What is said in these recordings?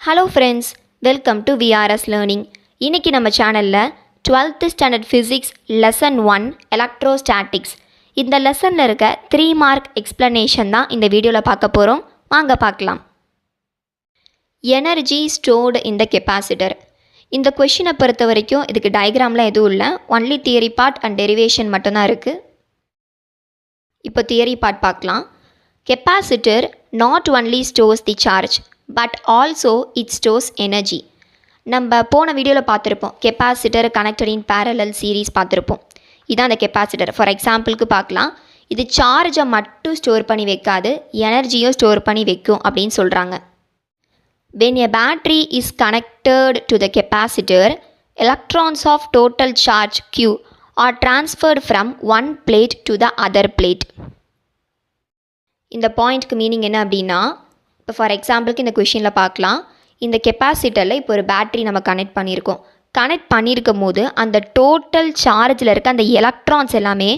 Hello friends, welcome to VRS learning. இன்றைக்கி நம்ம சேனலில் 12th standard physics lesson 1 electrostatics இந்த லெசனில் இருக்க 3 மார்க் எக்ஸ்ப்ளனேஷன் தான் இந்த வீடியோவில் பார்க்க போகிறோம். வாங்க பார்க்கலாம். Energy stored in the capacitor. இந்த கொஷினை பொறுத்த வரைக்கும் இதுக்கு டயக்ராம்லாம் எதுவும் இல்லை, only theory part and derivation மட்டும்தான் இருக்குது. இப்போ தியரி பார்ட் பார்க்கலாம். Capacitor not only stores the charge but also it stores energy. நம்ம போன வீடியோவில் பார்த்துருப்போம், கெப்பாசிட்டர் கனெக்டட் இன் பேரலல் சீரீஸ் பார்த்துருப்போம். இதான் அந்த கெப்பாசிட்டர். ஃபார் எக்ஸாம்பிளுக்கு பார்க்கலாம், இது சார்ஜை மட்டும் ஸ்டோர் பண்ணி வைக்காது, எனர்ஜியும் ஸ்டோர் பண்ணி வைக்கும் அப்படின்னு சொல்கிறாங்க. When a battery is connected to the capacitor, electrons of total charge Q are transferred from one plate to the other plate. இந்த பாயிண்ட்க்கு மீனிங் என்ன அப்படின்னா, இப்போ ஃபார் எக்ஸாம்பிளுக்கு இந்த கொஷினில் பார்க்கலாம், இந்த கெப்பாசிட்டரில் இப்போ ஒரு பேட்ரி நம்ம கனெக்ட் பண்ணியிருக்கோம். கனெக்ட் பண்ணியிருக்கும் போது அந்த டோட்டல் சார்ஜில் இருக்க அந்த எலக்ட்ரான்ஸ் எல்லாமே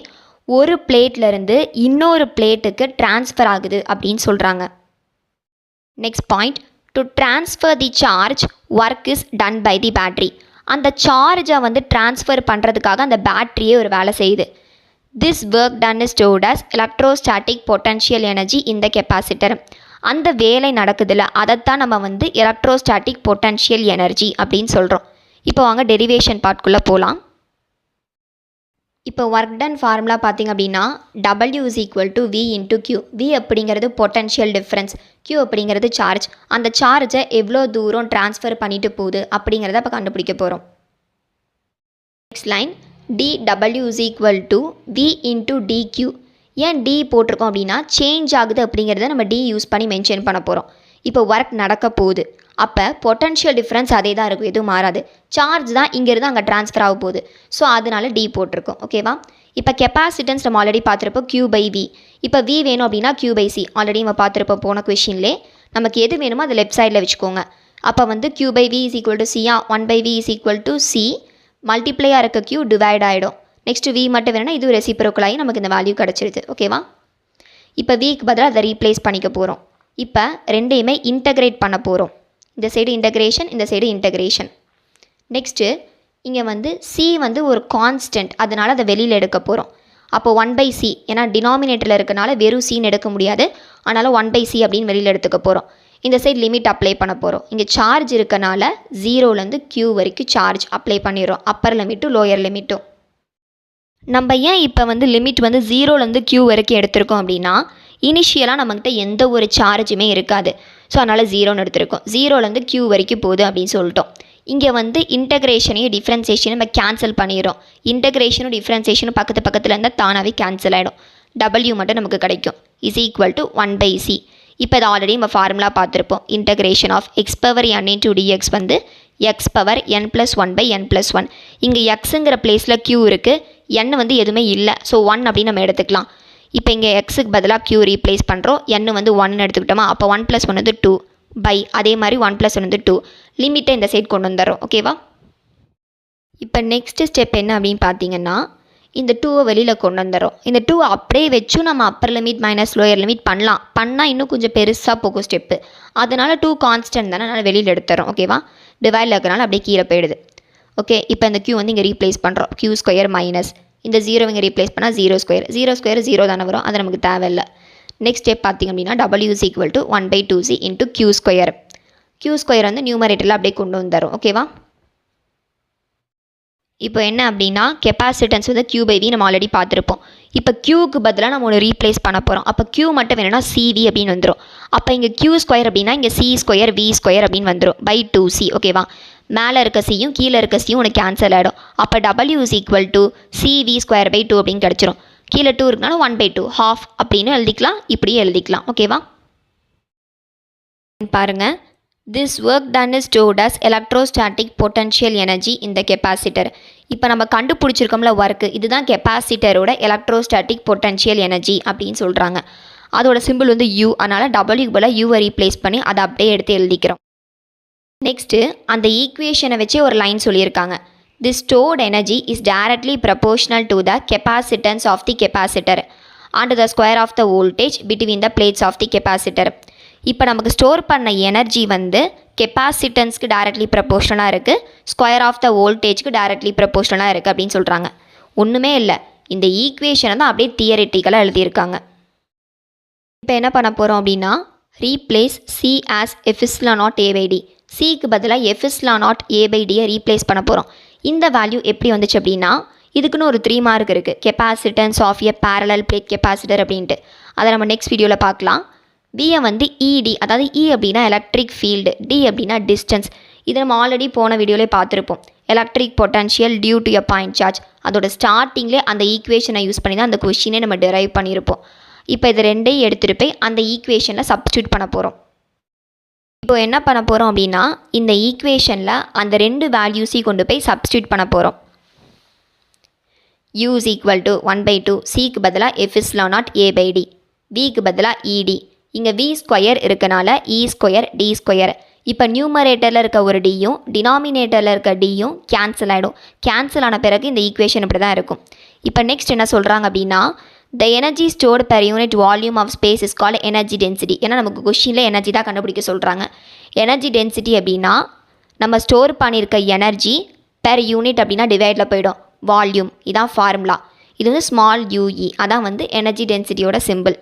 ஒரு பிளேட்லேருந்து இன்னொரு பிளேட்டுக்கு ட்ரான்ஸ்ஃபர் ஆகுது அப்படின்னு சொல்கிறாங்க. Next point, to transfer the charge work is done by the battery. அந்த சார்ஜை ட்ரான்ஸ்ஃபர் பண்ணுறதுக்காக அந்த பேட்ரியே ஒரு வேலை செய்யுது. This work done is stored as electrostatic potential energy in the capacitor. அந்த வேலை நடக்குதுல்ல, அதைத்தான் நம்ம எலக்ட்ரோஸ்டாட்டிக் பொட்டன்ஷியல் எனர்ஜி அப்படின்னு சொல்கிறோம். இப்போ வாங்க டெரிவேஷன் பார்ட்குள்ளே போகலாம். இப்போ ஒர்க் டன் ஃபார்முலா பார்த்திங்க அப்படின்னா W is equal to V into Q. V அப்படிங்கிறது பொட்டன்ஷியல் டிஃப்ரென்ஸ், Q அப்படிங்கிறது சார்ஜ். அந்த சார்ஜை எவ்வளோ தூரம் ட்ரான்ஸ்ஃபர் பண்ணிட்டு போகுது அப்படிங்கிறத இப்போ கண்டுபிடிக்க போகிறோம். Next line, dW is equal to V into dQ. ஏன் D போட்டிருக்கோம் அப்படின்னா சேஞ்ச் ஆகுது அப்படிங்கிறத நம்ம D யூஸ் பண்ணி மென்ஷன் பண்ண போகிறோம். இப்போ ஒர்க் நடக்க போகுது, அப்போ பொட்டன்ஷியல் டிஃப்ரென்ஸ் அதே தான் இருக்கும், எதுவும் மாறாது. சார்ஜ் தான் இங்கேருந்து அங்கே ட்ரான்ஸ்ஃபர் ஆக போகுது, ஸோ அதனால D போட்டிருக்கோம். ஓகேவா? இப்போ கெப்பாசிட்டன்ஸ் நம்ம ஆல்ரெடி பார்த்துருப்போம், Q/V. இப்போ V வேணும் அப்படின்னா Q/C. ஆல்ரெடி நம்ம பார்த்துருப்போம் போன கொஷின்லே. நமக்கு எது வேணுமோ அதை லெஃப்ட் சைடில் வச்சுக்கோங்க. அப்போ Q/V is equal to C, 1/V is equal to C. மல்டிப்ளையாக இருக்க Q டிவைட் ஆகிடும். நெக்ஸ்ட்டு V மட்டும் வேணும்னா இது ரெசிப்ரோக்கல் ஆகி நமக்கு இந்த வேல்யூ கிடச்சிருது. ஓகேவா? இப்போ Vக்கு பதிலாக அதை ரீப்ளேஸ் பண்ணிக்க போகிறோம். இப்போ ரெண்டையுமே இன்டகிரேட் பண்ண போகிறோம். இந்த சைடு இன்டகிரேஷன், இந்த சைடு இன்டகிரேஷன். நெக்ஸ்ட்டு இங்கே C ஒரு கான்ஸ்டன்ட், அதனால் அதை வெளியில் எடுக்க போகிறோம். அப்போ 1/C, ஏன்னா டினாமினேட்டரில் இருக்கனால வெறும் Cன்னு எடுக்க முடியாது, அதனால் 1/C அப்படின்னு வெளியில் எடுத்துக்க போகிறோம். இந்த சைடு லிமிட் அப்ளை பண்ண போகிறோம். இங்கே சார்ஜ் இருக்கனால 0லேருந்து Q வரைக்கும் சார்ஜ் அப்ளை பண்ணிடுறோம், அப்பர் லிமிட்டும் லோயர் லிமிட்டும். நம்ம ஏன் இப்போ லிமிட் 0லேருந்து Q வரைக்கும் எடுத்திருக்கோம் அப்படின்னா, இனிஷியலாக நம்மக்கிட்ட எந்த ஒரு சார்ஜுமே இருக்காது, ஸோ அதனால் 0ன்னு எடுத்திருக்கோம். 0லேருந்து Q வரைக்கும் போகுது அப்படின்னு சொல்லிட்டோம். இங்கே டிஃப்ரென்சேஷனையும் டிஃப்ரென்சேஷனும் நம்ம கேன்சல் பண்ணிடுறோம். இன்டகிரேஷனும் டிஃப்ரென்சேஷனும் பக்கத்தில் இருந்தால் தானாகவே கேன்சல் ஆகிடும். W மட்டும் நமக்கு கிடைக்கும், இஸ் ஈக்குவல் டு 1/C. இப்போ இது ஆல்ரெடி நம்ம ஃபார்முலா பார்த்துருப்போம். Integration of x/n into dx x/n+1/n+1. இங்கே எக்ஸுங்கிற பிளேஸில் Q இருக்குது, n எதுவுமே இல்லை, ஸோ 1 அப்படின்னு நம்ம எடுத்துக்கலாம். இப்போ இங்கே எக்ஸுக்கு பதிலாக Q ரீப்ளேஸ் பண்ணுறோம், n 1 எடுத்துக்கிட்டோமா, அப்போ 1 + 1 2 பை, அதே மாதிரி 1 + 1 2. லிமிட்டை இந்த சைட் கொண்டு வந்துடுறோம். ஓகேவா? இப்போ நெக்ஸ்ட் ஸ்டெப் என்ன அப்படின்னு பார்த்தீங்கன்னா, இந்த 2வை வெளியில் கொண்டு வந்துடுறோம். இந்த 2 அப்படியே வச்சும் நம்ம upper limit minus lower limit பண்ணால் இன்னும் கொஞ்சம் பெருசாக போகும் ஸ்டெப்பு. அதனால் 2 கான்ஸ்டன்ட் தானே, அதனால் வெளியில் எடுத்துறோம். ஓகேவா? டிவைடில் இருக்கிறனால அப்படியே கீழே போயிடுது. ஓகே, இப்போ இந்த Q இங்கே ரீப்ளேஸ் பண்ணுறோம். Q² மைனஸ் இந்த 0 இங்கே ரீப்ளேஸ் பண்ணால் 0². 0² தானே வரும், அது நமக்கு தேவையில்லை. நெக்ஸ்ட் ஸ்டெப் பார்த்திங்க அப்படின்னா W is equal to 1/2C into Q². Q² நியூமரேட்டரில் அப்படியே கொண்டு வந்துடும். ஓகேவா? இப்போ என்ன அப்படின்னா கெப்பாசிட்டன்ஸ் Q/V நம்ம ஆல்ரெடி பார்த்துருப்போம். இப்போ Qக்கு பதிலாக நம்ம ஒன்று ரீப்ளேஸ் பண்ண போகிறோம். அப்போ Q மட்டும் வேணும்னா CV அப்படின்னு வந்துடும். அப்போ இங்கே Q² அப்படின்னா இங்கே C² V² அப்படின்னு வந்துடும் by 2C. ஓகேவா? மேலே இருக்க Cயும் கீழே இருக்க Cயும் உனக்கு கேன்சல் ஆகிடும். அப்போ W is equal to CV²/2 அப்படின்னு கிடச்சிரும். கீழே 2 இருக்கனால 1/2 half அப்படின்னு எழுதிக்கலாம், இப்படியே எழுதிக்கலாம். ஓகேவா? பாருங்கள், this work done is stored as electrostatic potential energy in the capacitor. இப்போ நம்ம கண்டுபிடிச்சிருக்கோம்ல ஒர்க்கு, இதுதான் கெப்பாசிட்டரோட எலக்ட்ரோஸ்டாட்டிக் பொட்டன்ஷியல் எனர்ஜி அப்படின்னு சொல்கிறாங்க. அதோட சிம்பிள் U, அதனால் Wக்கு பதிலாக Uவை ரீப்ளேஸ் பண்ணி அதை அப்படியே எடுத்து எழுதிக்கிறோம். நெக்ஸ்ட்டு அந்த ஈக்குவேஷனை வச்சே ஒரு லைன் சொல்லியிருக்காங்க. This stored energy is directly proportional to the capacitance of the capacitor and the square of the voltage between the plates of the capacitor. இப்போ நமக்கு ஸ்டோர் பண்ண எனர்ஜி கெப்பாசிட்டன்ஸ்க்கு டைரக்ட்லி ப்ரப்போர்ஷனாக இருக்குது, ஸ்கொயர் ஆஃப் த வோல்டேஜ்க்கு டைரக்ட்லி ப்ரப்போர்ஷனாக இருக்குது அப்படின்னு சொல்கிறாங்க. ஒன்றுமே இல்லை, இந்த ஈக்குவேஷனை தான் அப்படியே தியரிட்டிக்கலாக எழுதியிருக்காங்க. இப்போ என்ன பண்ண போகிறோம் அப்படின்னா, replace C as epsilon naught A by D. சிக்கு பதிலாக எஃப்இஸ்லான் நாட் ஏ பை டியை ரீப்ளேஸ் பண்ண போகிறோம். இந்த வேல்யூ எப்படி வந்துச்சு அப்படின்னா, இதுக்குன்னு ஒரு 3 மார்க் இருக்குது, capacitance of a parallel plate capacitor அப்படின்ட்டு. அதை நம்ம நெக்ஸ்ட் வீடியோவில் பார்க்கலாம். பியை வந்து இடி, அதாவது இ அப்படின்னா எலக்ட்ரிக் ஃபீல்டு, டி அப்படின்னா டிஸ்டன்ஸ். இதை நம்ம ஆல்ரெடி போன வீடியோலேயே பார்த்துருப்போம். Electric potential due to a point charge, அதோட ஸ்டார்டிங்லேயே அந்த ஈக்குவேஷனை யூஸ் பண்ணி தான் அந்த கொஷினே நம்ம டெரைவ் பண்ணியிருப்போம். இப்போ இது ரெண்டையும் எடுத்துகிட்டு போய் அந்த ஈக்குவேஷனில் சப்ஸ்டியூட் பண்ண போகிறோம். இப்போ என்ன பண்ண போகிறோம் அப்படின்னா, இந்த ஈக்குவேஷனில் அந்த 2 வேல்யூஸையும் கொண்டு போய் சப்ஸ்டியூட் பண்ண போகிறோம். u is equal to 1/2, சிக்கு பதிலாக epsilon naught A by D, விக்கு பதிலாக இடி. இங்கே வி ஸ்கொயர் இருக்கனால இ ஸ்கொயர் டி ஸ்கொயர். இப்போ நியூமரேட்டரில் இருக்க ஒரு டியும் டினாமினேட்டரில் இருக்க டியும் கேன்சல் ஆகிடும். கேன்சல் ஆன பிறகு இந்த ஈக்குவேஷன் இப்படி தான் இருக்கும். இப்போ நெக்ஸ்ட் என்ன சொல்கிறாங்க அப்படின்னா, the energy stored per unit volume of space is called energy density. ஏன்னா நமக்கு கொஷினில் எனர்ஜி தான் கண்டுபிடிக்க சொல்கிறாங்க. எனர்ஜி டென்சிட்டி அப்படின்னா நம்ம ஸ்டோர் பண்ணியிருக்க எனர்ஜி பெர் யூனிட் அப்படின்னா டிவைடில் போயிடும், வால்யூம். இதான் ஃபார்முலா. இது வந்து ஸ்மால் யூஇ, அதான் வந்து எனர்ஜி டென்சிட்டியோட சிம்பிள்.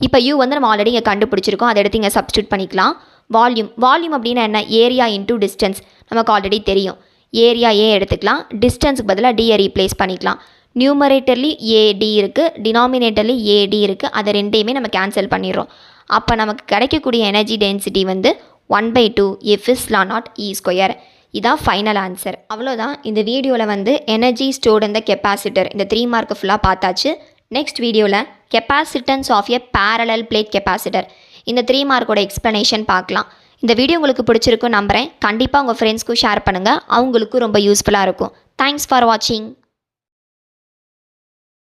இப்போ யூ வந்து நம்ம ஆல்ரெடி இங்கே கண்டுபிடிச்சிருக்கோம், அதை எடுத்து இங்கே சப்ஸ்டியூட் பண்ணிக்கலாம். வால்யூம் அப்படின்னா என்ன, ஏரியா இன்டூ டிஸ்டன்ஸ், நமக்கு ஆல்ரெடி தெரியும். ஏரியா ஏ எடுத்துக்கலாம், டிஸ்டன்ஸுக்கு பதிலாக டியை ரீப்ளேஸ் பண்ணிக்கலாம். நியூமரேட்டர்லி ஏடி இருக்குது, டினாமினேட்டர்லி ஏடி இருக்குது, அதை ரெண்டையுமே நம்ம கேன்சல் பண்ணிடுறோம். அப்போ நமக்கு கிடைக்கக்கூடிய எனர்ஜி டென்சிட்டி வந்து 1/2 எஃப்இஸ்லான் நாட் இ ஸ்கொயர். இதான் ஃபைனல் ஆன்சர். அவ்வளோதான். இந்த வீடியோவில் வந்து எனர்ஜி ஸ்டோர்டு இந்த கெப்பாசிட்டர் இந்த 3 மார்க் ஃபுல்லாக பார்த்தாச்சு. நெக்ஸ்ட் வீடியோவில் capacitance of a parallel plate capacitor இந்த 3 மார்க்கோட எக்ஸ்ப்ளனேஷன் பார்க்கலாம். இந்த வீடியோ உங்களுக்கு பிடிச்சிருக்குன்னு நம்புகிறேன். கண்டிப்பாக உங்கள் ஃப்ரெண்ட்ஸ்க்கும் ஷேர் பண்ணுங்கள், அவங்களுக்கும் ரொம்ப யூஸ்ஃபுல்லாக இருக்கும். தேங்க்ஸ் ஃபார் வாட்சிங்.